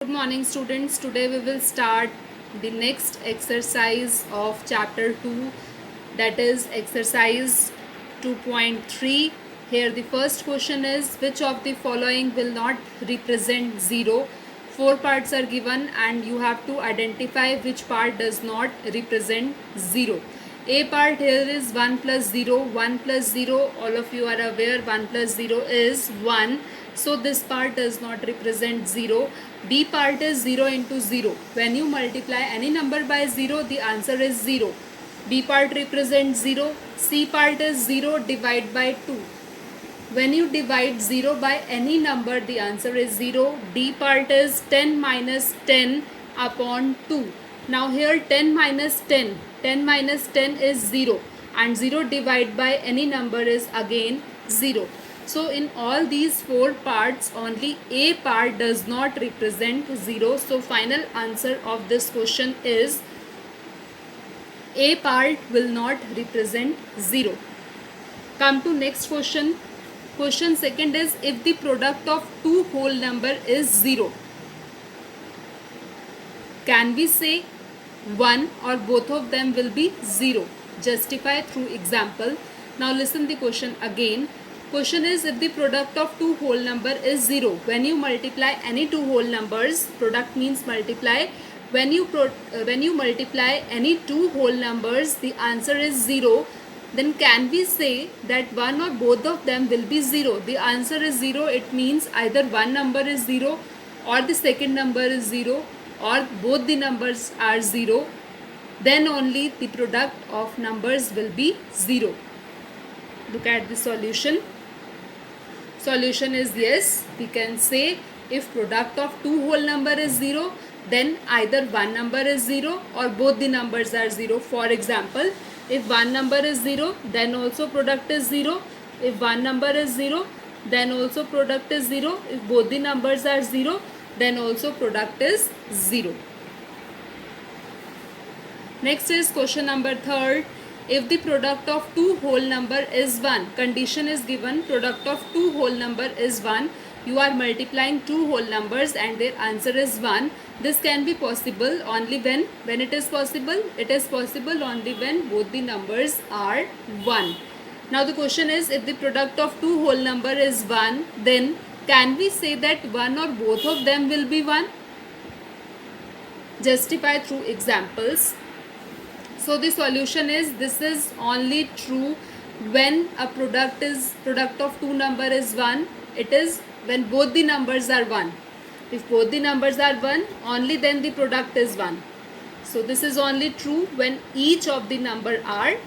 Good morning students. Today we will start the next exercise of chapter 2, that is exercise 2.3. Here the first question is, which of the following will not represent 0? Four parts are given and you have to identify which part does not represent 0. A part here is 1 plus 0, 1 plus 0, all of you are aware 1 plus 0 is 1. So this part does not represent 0. B part is 0 into 0. When you multiply any number by 0, the answer is 0. B part represents 0. C part is 0 divided by 2. When you divide 0 by any number, the answer is 0. D part is 10 minus 10 upon 2. Now here 10 minus 10. 10 minus 10 is 0. And 0 divided by any number is again 0. So in all these four parts, only A part does not represent 0. So final answer of this question is A part will not represent 0. Come to next question. Question second is, if the product of two whole number is 0, can we say one or both of them will be 0? Justify through example. Now listen the question again. Question is, if the product of two whole number is 0, when you multiply any two whole numbers, product means multiply, when you multiply any two whole numbers, the answer is 0, then can we say that one or both of them will be 0? The answer is 0. It means either one number is 0 or the second number is 0 or both the numbers are 0. Then only the product of numbers will be 0. Look at the solution. Solution is yes. We can say if product of two whole number is 0, then either one number is 0 or both the numbers are 0. For example, if one number is 0, then also product is 0. If one number is 0, then also product is 0. If both the numbers are 0, then also product is 0. Next is question number third. If the product of two whole number is 1, condition is given, product of two whole number is 1. You are multiplying two whole numbers and their answer is 1. This can be possible only when it is possible. It is possible only when both the numbers are 1. Now the question is, if the product of two whole number is 1, then can we say that one or both of them will be 1? Justify through examples. So the solution is, this is only true when a product of two number is 1. It is when both the numbers are 1. If both the numbers are 1, only then the product is 1. So this is only true when each of the number are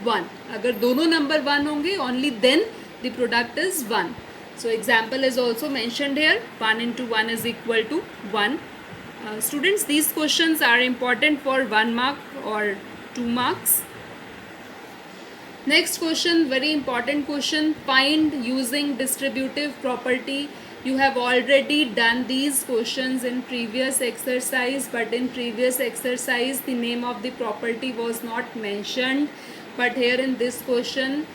1. अगर दोनों number 1 होंगे, only then the product is 1. So example is also mentioned here. 1 into 1 is equal to 1. Students, these questions are important for 1 mark or 2 marks. Next question, very important question. Find using distributive property. You have already done these questions in previous exercise, but in previous exercise the name of the property was not mentioned. But here in this question,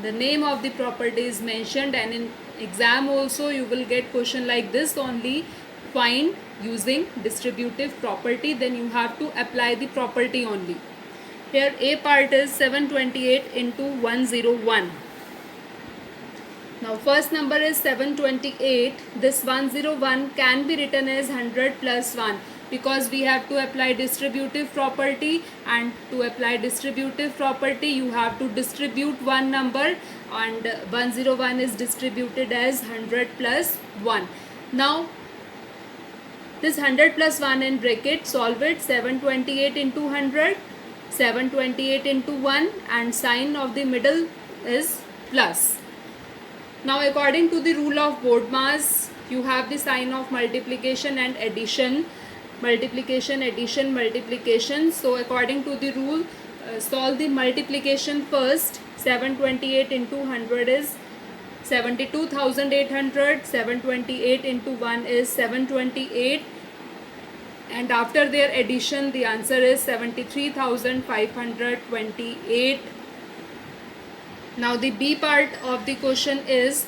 the name of the property is mentioned, and in exam also you will get question like this only. Find using distributive property, then you have to apply the property only. Here A part is 728 into 101. Now first number is 728. This 101 can be written as 100 plus 1, because we have to apply distributive property, and to apply distributive property you have to distribute one number, and 101 is distributed as 100 plus 1. Now this 100 plus 1 in bracket, solve it. 728 into 100, 728 into 1, and sign of the middle is plus. Now according to the rule of BODMAS, you have the sign of multiplication and addition. Multiplication, addition, multiplication. So according to the rule, solve the multiplication first. 728 into 100 is 72,800. 728 into 1 is 728. And after their addition, the answer is 73,528. Now the B part of the question is,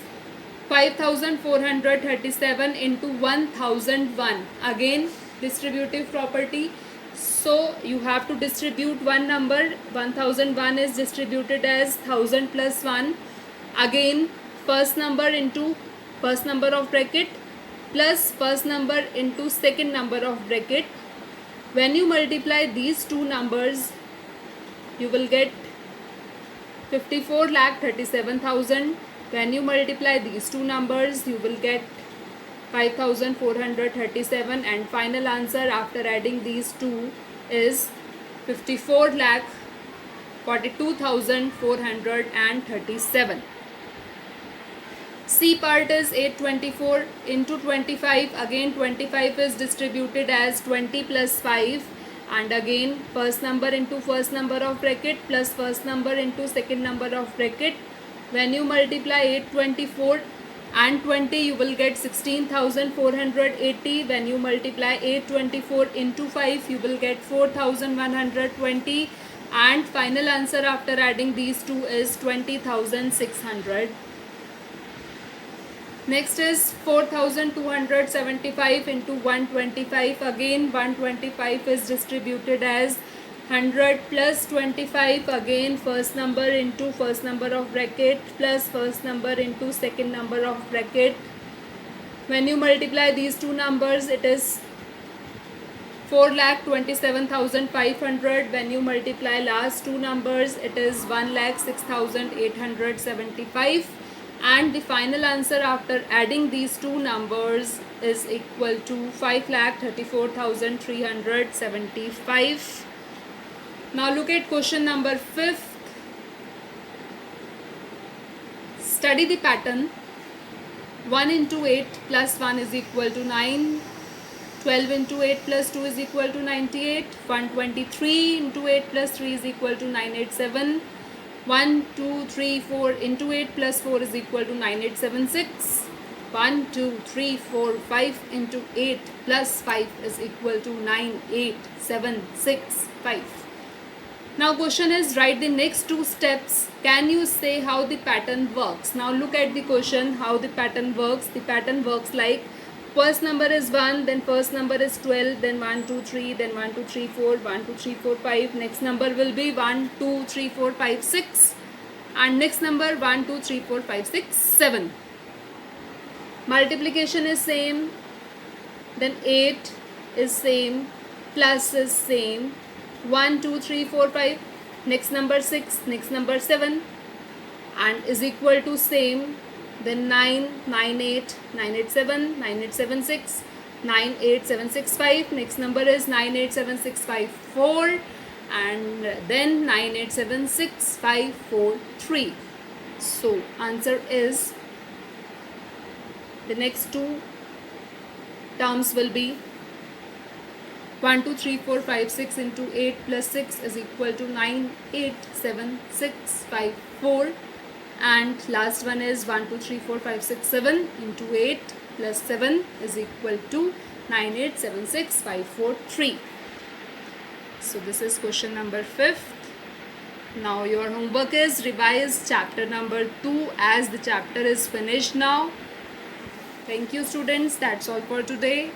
5437 into 1001. Again, distributive property. So you have to distribute one number. 1001 is distributed as 1000 plus 1. Again, first number into first number of bracket plus first number into second number of bracket. When you multiply these two numbers, you will get 54,37,000. When you multiply these two numbers, you will get 5437, and final answer after adding these two is 54,42,437. C part is 824 into 25. Again 25 is distributed as 20 plus 5, and again first number into first number of bracket plus first number into second number of bracket. When you multiply 824 and 20, you will get 16,480. When you multiply 824 into 5, you will get 4,120, and final answer after adding these two is 20,600. Next is 4,275 into 125. Again 125 is distributed as 100 plus 25. Again first number into first number of bracket plus first number into second number of bracket. When you multiply these two numbers, it is 4,27,500. When you multiply last two numbers, it is 1,06,875. And the final answer after adding these two numbers is equal to 5,34,375. Now look at question number 5. Study the pattern. 1 into 8 plus 1 is equal to 9. 12 into 8 plus 2 is equal to 98. 123 into 8 plus 3 is equal to 987. 1, 2, 3, 4 into 8 plus 4 is equal to 9876. 1, 2, 3, 4, 5 into 8 plus 5 is equal to 98765. Now question is, write the next two steps. Can you say how the pattern works? Now look at the question, how the pattern works. The pattern works like first number is 1, then first number is 12, then 1, 2, 3, then 1, 2, 3, 4, 1, 2, 3, 4, 5. Next number will be 1, 2, 3, 4, 5, 6. And next number 1, 2, 3, 4, 5, 6, 7. Multiplication is same. Then 8 is same. Plus is same. 1, 2, 3, 4, 5. Next number 6. Next number 7. And is equal to same. Then 9, 9, 8, 9, 8, 7, 9, 8, 7, 6, 9, 8, 7, 6, 5. Next number is 9, 8, 7, 6, 5, 4. And then 9, 8, 7, 6, 5, 4, 3. So answer is, the next two terms will be 1, 2, 3, 4, 5, 6 into 8 plus 6 is equal to 9, 8, 7, 6, 5, 4. And last one is 1, 2, 3, 4, 5, 6, 7 into 8 plus 7 is equal to 9, 8, 7, 6, 5, 4, 3. So this is question number 5. Now your homework is revise chapter number 2 as the chapter is finished now. Thank you students. That's all for today.